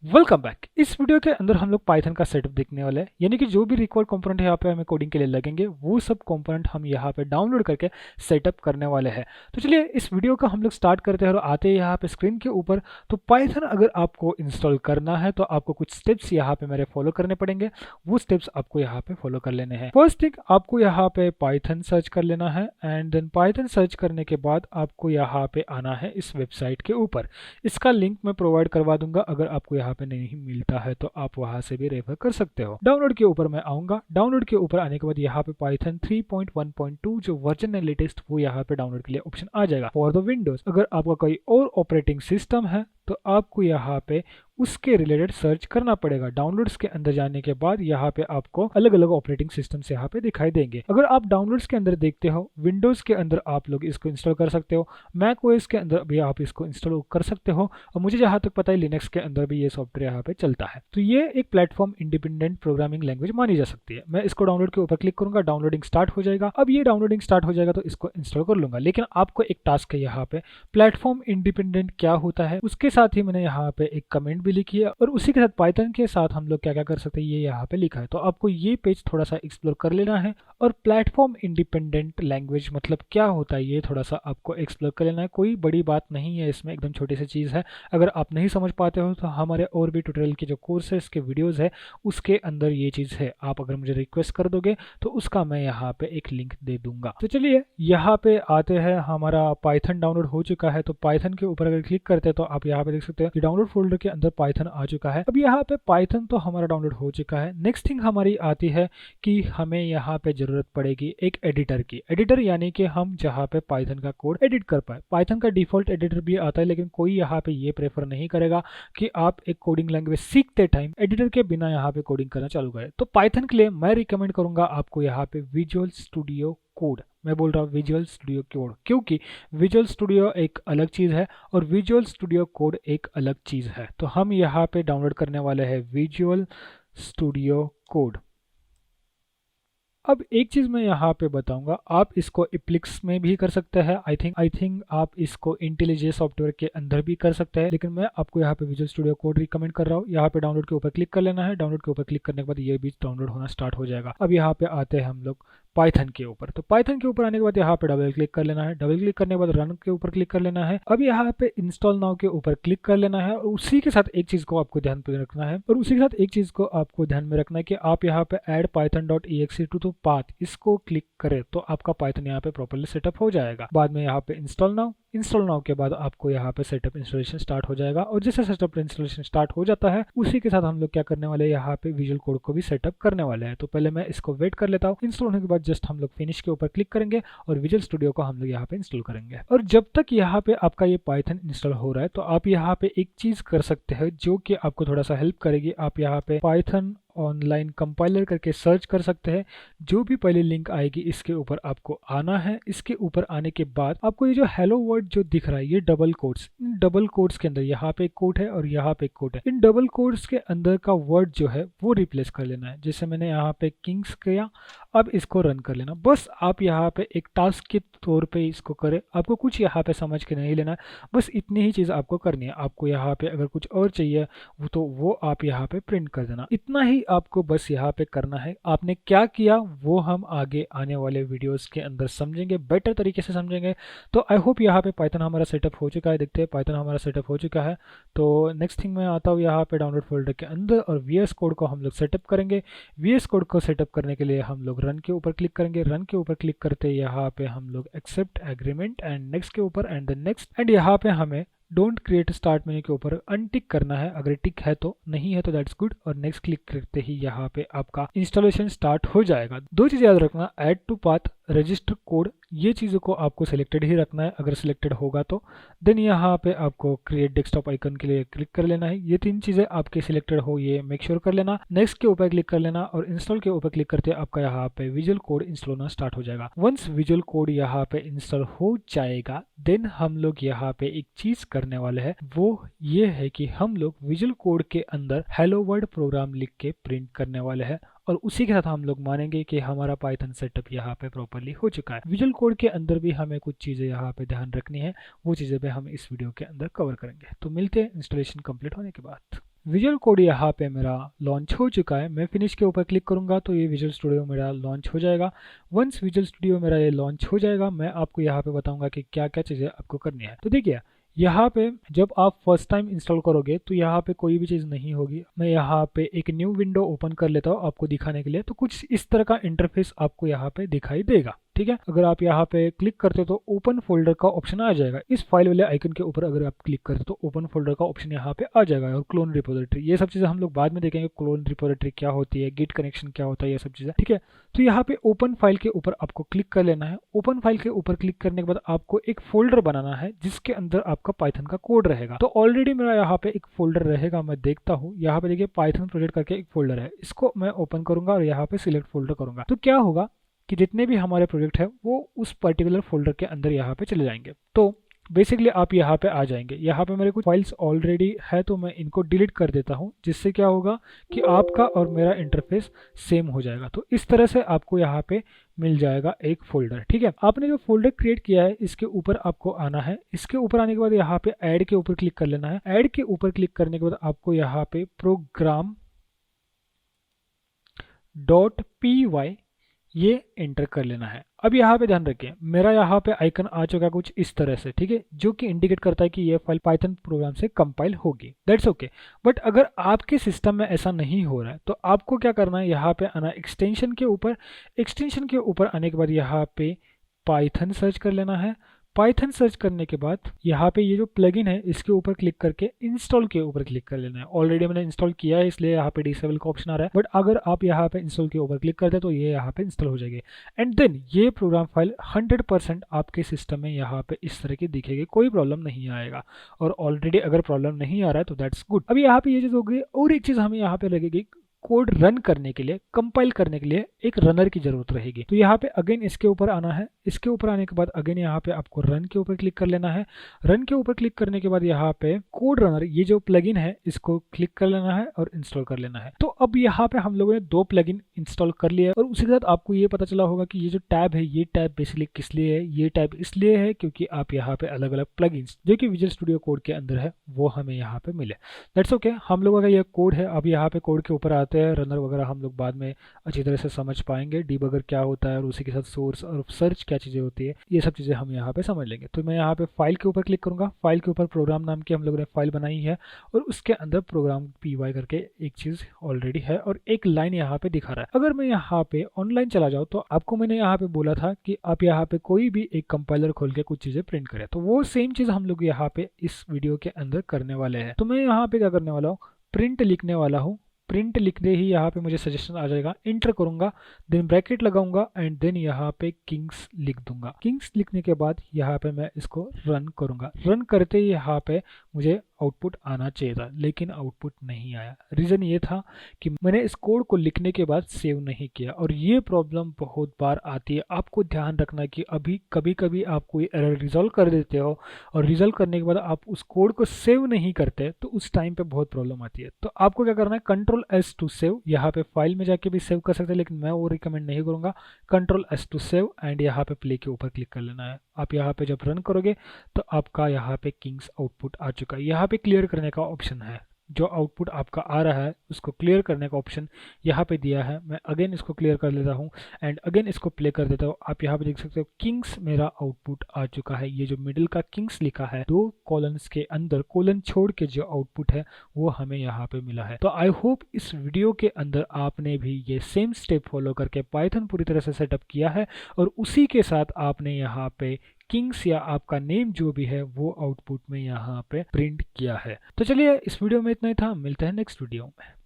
Welcome back. इस video के अंदर हम लोग पाइथन का सेटअप देखने वाले हैं, यानी कि जो भी रिक्वायर्ड कंपोनेंट यहाँ पे हमें कोडिंग के लिए लगेंगे वो सब कंपोनेंट हम यहाँ पे डाउनलोड करके सेटअप करने वाले हैं। तो चलिए इस वीडियो का हम लोग स्टार्ट करते हैं और आते हैं यहाँ पे स्क्रीन के ऊपर। तो पाइथन अगर आपको इंस्टॉल करना है तो आपको कुछ स्टेप्स यहाँ पे मेरे फॉलो करने पड़ेंगे। वो स्टेप्स आपको यहाँ पे फॉलो कर लेने हैं। फर्स्ट थिंग, आपको यहाँ पे पाइथन सर्च कर लेना है एंड देन पाइथन सर्च करने के बाद आपको यहाँ पे आना है इस वेबसाइट के ऊपर। इसका लिंक मैं प्रोवाइड करवा दूंगा, अगर आपको यहाँ पे नहीं मिलता है तो आप वहां से भी रेफर कर सकते हो। डाउनलोड के ऊपर मैं आऊंगा। डाउनलोड के ऊपर आने के बाद यहाँ पे पाइथन 3.1.2 जो वर्जन है लेटेस्ट वो यहाँ पे डाउनलोड के लिए ऑप्शन आ जाएगा फॉर द विंडोज। अगर आपका कोई और ऑपरेटिंग सिस्टम है तो आपको यहाँ पे उसके रिलेटेड सर्च करना पड़ेगा। डाउनलोड्स के अंदर जाने के बाद यहाँ पे आपको अलग अलग ऑपरेटिंग सिस्टम्स यहाँ पे दिखाई देंगे। अगर आप डाउनलोड्स के अंदर देखते हो, विंडोज के अंदर आप लोग इसको इंस्टॉल कर सकते हो, मैक ओएस के अंदर भी आप इसको इंस्टॉल कर सकते हो, और मुझे जहाँ तक पता है लिनक्स के अंदर भी ये सॉफ्टवेयर यहाँ पे चलता है। तो ये एक प्लेटफॉर्म इंडिपेंडेंट प्रोग्रामिंग लैंग्वेज मानी जा सकती है। मैं इसको डाउनलोड के ऊपर क्लिक करूंगा, डाउनलोडिंग स्टार्ट हो जाएगा। अब ये डाउनलोडिंग स्टार्ट हो जाएगा तो इसको इंस्टॉल कर लूंगा। लेकिन आपको एक टास्क है यहाँ पे, प्लेटफॉर्म इंडिपेंडेंट क्या होता है उसके साथ ही मैंने यहाँ पे एक कमेंट भी लिखी है, और उसी के साथ पाइथन के साथ हम लोग क्या क्या कर सकते हैं ये यहाँ पे लिखा है। तो आपको ये पेज थोड़ा सा एक्सप्लोर कर लेना है, और प्लेटफॉर्म इंडिपेंडेंट लैंग्वेज मतलब क्या होता है ये थोड़ा सा आपको एक्सप्लोर कर लेना है। कोई बड़ी बात नहीं है इसमें, एकदम छोटी सी चीज़ है। अगर आप नहीं समझ पाते हो तो हमारे और भी ट्यूटोरियल के जो कोर्सेस के वीडियोस है उसके अंदर ये चीज़ है। आप अगर मुझे रिक्वेस्ट कर दोगे तो उसका मैं यहाँ पे एक लिंक दे दूंगा। तो चलिए यहाँ पे आते हैं। हमारा पाइथन डाउनलोड हो चुका है, तो पाइथन के ऊपर अगर क्लिक करते हैं तो आप यहाँ पे देख सकते हैं कि डाउनलोड फोल्डर के अंदर पाइथन आ चुका है। अब यहाँ पे पाइथन तो हमारा डाउनलोड हो चुका है। नेक्स्ट थिंग हमारी आती है कि हमें यहाँ पे जरूरत पड़ेगी एक एडिटर की। एडिटर यानी कि हम जहाँ पे पाइथन का कोड एडिट कर पाए। पाइथन का डिफॉल्ट एडिटर भी आता है, लेकिन कोई यहाँ पे ये प्रेफर नहीं करेगा कि आप एक कोडिंग लैंग्वेज सीखते टाइम एडिटर के बिना यहाँ पे कोडिंग करना चालू करें। तो पाइथन के लिए मैं रिकमेंड करूंगा आपको यहाँ पे विजुअल स्टूडियो कोड। मैं बोल रहा हूँ विजुअल स्टूडियो कोड, क्योंकि विजुअल स्टूडियो एक अलग चीज़ है और विजुअल स्टूडियो कोड एक अलग चीज़ है। तो हम यहाँ पे डाउनलोड करने वाले हैं विजुअल स्टूडियो कोड। अब एक चीज़ मैं यहाँ पे बताऊंगा, आप इसको इप्लिक्स में भी कर सकते हैं। आई थिंक आप इसको इंटेलिजे सॉफ्टवेयर के अंदर भी कर सकते हैं, लेकिन मैं आपको यहाँ पे विजुअल स्टूडियो कोड रिकमेंड कर रहा हूँ। यहाँ पे डाउनलोड के ऊपर क्लिक कर लेना है। डाउनलोड के ऊपर क्लिक करने के बाद ये भी डाउनलोड होना स्टार्ट हो जाएगा। अब यहाँ पे आते हैं हम लोग पाइथन के ऊपर। तो पाइथन के ऊपर आने के बाद यहाँ पे डबल क्लिक कर लेना है। डबल क्लिक करने के बाद रन के ऊपर क्लिक कर लेना है। अब यहाँ पे इंस्टॉल नाउ के ऊपर क्लिक कर लेना है, और उसी के साथ एक चीज़ को आपको ध्यान में रखना है, कि आप यहाँ पे add python dot exe to path इसको क्लिक करें तो आपका पाइथन यहाँ पे प्रॉपर्ली सेटअप हो जाएगा। बाद में यहाँ पे इंस्टॉल नाउ के बाद आपको यहाँ पे सेटअप इंस्टॉलेशन स्टार्ट हो जाएगा, और जैसे सेटअप इंस्टॉलेशन स्टार्ट हो जाता है उसी के साथ हम लोग क्या करने वाले हैं, यहाँ पे विजुअल कोड को भी सेटअप करने वाले हैं। तो पहले मैं इसको वेट कर लेता हूँ। इंस्टॉल होने के बाद जस्ट हम लोग फिनिश के ऊपर क्लिक करेंगे और विजुअल स्टूडियो को हम लोग यहाँ पे इंस्टॉल करेंगे। और जब तक यहाँ पे आपका ये पाइथन इंस्टॉल हो रहा है तो आप यहाँ पे एक चीज कर सकते हैं जो कि आपको थोड़ा सा हेल्प करेगी। आप यहाँ पे पाइथन ऑनलाइन कंपाइलर करके सर्च कर सकते हैं। जो भी पहली लिंक आएगी इसके ऊपर आपको आना है। इसके ऊपर आने के बाद आपको ये जो हेलो वर्ड जो दिख रहा है ये double quotes, in double quotes के अंदर यहाँ पे एक कोट है और यहाँ पे एक कोट है। इन डबल कोट्स के अंदर का वर्ड जो है वो रिप्लेस कर लेना है। जैसे मैंने यहाँ पे किंग्स किया, अब इसको रन कर लेना। बस आप यहाँ पे एक टास्क के तौर पे इसको करें, आपको कुछ यहाँ पे समझ के नहीं लेना है, बस इतनी ही चीज़ आपको करनी है। आपको यहाँ पे अगर कुछ और चाहिए तो वो आप यहाँ पे प्रिंट कर देना। इतना ही आपको बस यहाँ पे करना है। आपने क्या किया वो हम आगे आने वाले वीडियोस के अंदर समझेंगे, बेटर तरीके से समझेंगे। तो आई होप यहाँ पे पाइथन हमारा सेटअप हो चुका है। देखते हैं पाइथन हमारा सेटअप हो चुका है। तो नेक्स्ट थिंग मैं आता हूँ यहाँ पे डाउनलोड फोल्डर के अंदर, और वीएस कोड को हम लोग सेटअप करेंगे। वीएस कोड को सेटअप करने के लिए हम लोग रन के ऊपर क्लिक करेंगे। रन के ऊपर क्लिक करते यहाँ पे हम लोग एक्सेप्ट एग्रीमेंट एंड नेक्स्ट के ऊपर एंड देन नेक्स्ट, एंड यहाँ पे हमें डोंट क्रिएट स्टार्ट मेन्यू के ऊपर अनटिक करना है। अगर टिक है तो, नहीं है तो दैट्स गुड। और नेक्स्ट क्लिक करते ही यहाँ पे आपका इंस्टॉलेशन स्टार्ट हो जाएगा। दो चीज़ याद रखना, add to path, register code, ये चीज़ों को आपको सिलेक्टेड ही रखना है। अगर सिलेक्टेड होगा तो देन यहाँ पे आपको क्रिएट डेस्कटॉप आइकन के लिए क्लिक कर लेना है। ये तीन चीज़ें आपके सिलेक्टेड हो ये मेक श्योर कर लेना। नेक्स्ट के ऊपर क्लिक कर लेना और इंस्टॉल के ऊपर क्लिक करते आपका यहाँ पे विजुअल कोड इंस्टॉल होना स्टार्ट हो जाएगा। वंस विजुअल कोड यहाँ पे इंस्टॉल हो जाएगा देन हम लोग यहाँ पे एक चीज़ करने वाले हैं, वो ये है कि हम लोग विजुअल कोड के अंदर हेलो वर्ल्ड प्रोग्राम लिख के प्रिंट करने वाले हैं, और उसी के साथ हम लोग मानेंगे कि हमारा पाइथन सेटअप यहाँ पे प्रॉपर्ली हो चुका है। विजुअल कोड के अंदर भी हमें कुछ चीज़ें यहाँ पे ध्यान रखनी है, वो चीज़ें भी हम इस वीडियो के अंदर कवर करेंगे। तो मिलते हैं इंस्टॉलेशन कंप्लीट होने के बाद। विजुअल कोड यहाँ पे मेरा लॉन्च हो चुका है। मैं फिनिश के ऊपर क्लिक करूँगा तो ये विजुअल स्टूडियो मेरा लॉन्च हो जाएगा। वंस विजुअल स्टूडियो मेरा ये लॉन्च हो जाएगा, मैं आपको यहाँ पे बताऊँगा कि क्या क्या चीज़ें आपको करनी है। तो देखिए, यहाँ पे जब आप फर्स्ट टाइम इंस्टॉल करोगे तो यहाँ पे कोई भी चीज़ नहीं होगी। मैं यहाँ पे एक न्यू विंडो ओपन कर लेता हूँ आपको दिखाने के लिए। तो कुछ इस तरह का इंटरफेस आपको यहाँ पे दिखाई देगा, ठीक है। अगर आप यहाँ पे क्लिक करते हो तो ओपन फोल्डर का ऑप्शन आ जाएगा। इस फाइल वाले आइकन के ऊपर अगर आप क्लिक करते हो तो ओपन फोल्डर का ऑप्शन यहाँ पे आ जाएगा, और क्लोन रिपोजिटरी, ये सब चीज़ें हम लोग बाद में देखेंगे। क्लोन रिपोजिटरी क्या होती है, गिट कनेक्शन क्या होता है, ये सब चीज़ें, ठीक है। तो यहाँ पे ओपन फाइल के ऊपर आपको क्लिक कर लेना है। ओपन फाइल के ऊपर क्लिक करने के बाद आपको एक फोल्डर बनाना है जिसके अंदर आपका पाइथन का कोड रहेगा। तो ऑलरेडी मेरा यहाँ पे एक फोल्डर रहेगा, मैं देखता हूँ। यहाँ पे देखिए पाइथन प्रोजेक्ट करके एक फोल्डर है, इसको मैं ओपन करूंगा और यहाँ पे सिलेक्ट फोल्डर करूंगा। तो क्या होगा कि जितने भी हमारे प्रोजेक्ट है वो उस पर्टिकुलर फोल्डर के अंदर यहाँ पे चले जाएंगे। तो बेसिकली आप यहाँ पे आ जाएंगे। यहाँ पे मेरे कुछ फाइल्स ऑलरेडी है तो मैं इनको डिलीट कर देता हूँ, जिससे क्या होगा कि आपका और मेरा इंटरफेस सेम हो जाएगा। तो इस तरह से आपको यहाँ पे मिल जाएगा एक फोल्डर, ठीक है। आपने जो फोल्डर क्रिएट किया है इसके ऊपर आपको आना है। इसके ऊपर आने के बाद यहाँ पे ऐड के ऊपर क्लिक कर लेना है। ऐड के ऊपर क्लिक करने के बाद आपको यहाँ पे प्रोग्राम .py ये एंटर कर लेना है। अब यहाँ पे ध्यान रखिए, मेरा यहाँ पे आइकन आ चुका है कुछ इस तरह से, ठीक है, जो कि इंडिकेट करता है कि ये फाइल पाइथन प्रोग्राम से कंपाइल होगी। That's okay. बट अगर आपके सिस्टम में ऐसा नहीं हो रहा है तो आपको क्या करना है, यहाँ पे आना एक्सटेंशन के ऊपर। एक्सटेंशन के ऊपर आने के बाद यहाँ पे पाइथन सर्च कर लेना है। पाइथन सर्च करने के बाद यहाँ पे ये जो प्लगइन है इसके ऊपर क्लिक करके इंस्टॉल के ऊपर क्लिक कर लेना है। ऑलरेडी मैंने इंस्टॉल किया है इसलिए यहाँ पे डिसेबल का ऑप्शन आ रहा है, बट अगर आप यहाँ पे इंस्टॉल के ऊपर क्लिक करते हैं तो ये यहाँ पे इंस्टॉल हो जाएगी। एंड देन ये प्रोग्राम फाइल 100% आपके सिस्टम में यहाँ पे इस तरह की दिखेगी, कोई प्रॉब्लम नहीं आएगा। और ऑलरेडी अगर प्रॉब्लम नहीं आ रहा है तो दैट्स गुड। अभी यहाँ पे ये चीज़ हो गई, और एक चीज़ हमें यहाँ पे लगेगी, कोड रन करने के लिए, कंपाइल करने के लिए एक रनर की जरूरत रहेगी। तो यहाँ पे अगेन इसके ऊपर आना है। इसके ऊपर आने के बाद अगेन यहाँ पे आपको रन के ऊपर क्लिक कर लेना है। रन के ऊपर क्लिक करने के बाद यहाँ पे कोड रनर, ये जो प्लगइन है इसको क्लिक कर लेना है और इंस्टॉल कर लेना है। तो अब यहाँ पे हम लोगों ने 2 प्लगइन इंस्टॉल कर लिया है। और उसी के साथ आपको ये पता चला होगा कि ये जो टैब है, ये टैब बेसिकली किस लिए है। ये टैब इसलिए है क्योंकि आप यहाँ पे अलग अलग प्लगइन्स जो कि विजुअल स्टूडियो कोड के अंदर है वो हमें यहाँ पे मिले। That's okay. हम लोगों का ये कोड है। अब यहाँ पे कोड के ऊपर आते हैं। रनर वगैरह हम लोग बाद में अच्छी तरह से समझ पाएंगे, डीबगर क्या होता है और उसी के साथ सोर्स और सर्च क्या चीज़ें होती है, ये सब चीज़ें हम यहाँ पे समझ लेंगे। तो मैं यहाँ पे फाइल के ऊपर क्लिक करूँगा। फाइल के ऊपर प्रोग्राम नाम की हम लोगों ने फाइल बनाई है और उसके अंदर प्रोग्राम py करके एक चीज़ ऑलरेडी है और एक लाइन यहाँ पे दिखा रहा है। अगर मैं यहाँ पे ऑनलाइन चला जाऊँ तो आपको मैंने यहाँ पे बोला था कि आप यहाँ पे कोई भी एक कंपाइलर खोल के कुछ चीज़ें प्रिंट करें, तो वो सेम चीज़ हम लोग यहाँ पे इस वीडियो के अंदर करने वाले हैं। तो मैं यहाँ पे क्या करने वाला हूँ, प्रिंट लिखने वाला हूँ। प्रिंट लिखते ही यहाँ पे मुझे सजेशन आ जाएगा, इंटर करूंगा, देन ब्रैकेट लगाऊंगा एंड देन यहाँ पे किंग्स लिख दूंगा। किंग्स लिखने के बाद यहाँ पे मैं इसको रन करूंगा। रन करते ही यहाँ पे मुझे आउटपुट आना चाहिए था, लेकिन आउटपुट नहीं आया। रीज़न ये था कि मैंने इस कोड को लिखने के बाद सेव नहीं किया, और ये प्रॉब्लम बहुत बार आती है। आपको ध्यान रखना कि अभी कभी कभी आप कोई एरर रिजॉल्व कर देते हो और रिजॉल्व करने के बाद आप उस कोड को सेव नहीं करते तो उस टाइम पे बहुत प्रॉब्लम आती है। तो आपको क्या करना है, Ctrl+S टू सेव। यहाँ पे फाइल में जाके भी सेव कर सकते हैं, लेकिन मैं वो रिकमेंड नहीं करूँगा। Ctrl+S टू सेव एंड यहाँ पे प्ले के ऊपर क्लिक कर लेना है। आप यहाँ पे जब रन करोगे तो आपका यहाँ पे किंग्स आउटपुट आ चुका है। यहाँ पे क्लियर करने का ऑप्शन है, जो आउटपुट आपका आ रहा है उसको क्लियर करने का ऑप्शन यहाँ पे दिया है। मैं अगेन इसको क्लियर कर लेता हूँ एंड अगेन इसको प्ले कर देता हूँ। आप यहाँ पे देख सकते हो किंग्स मेरा आउटपुट आ चुका है। ये जो मिडिल का किंग्स लिखा है, 2 कॉलन्स के अंदर कोलन छोड़ के जो आउटपुट है वो हमें यहाँ पे मिला है। तो आई होप इस वीडियो के अंदर आपने भी ये सेम स्टेप फॉलो करके पाइथन पूरी तरह से सेटअप किया है और उसी के साथ आपने यहाँ पे किंग्स या आपका नेम जो भी है वो आउटपुट में यहाँ पे प्रिंट किया है। तो चलिए, इस वीडियो में इतना ही था। मिलते हैं नेक्स्ट वीडियो में।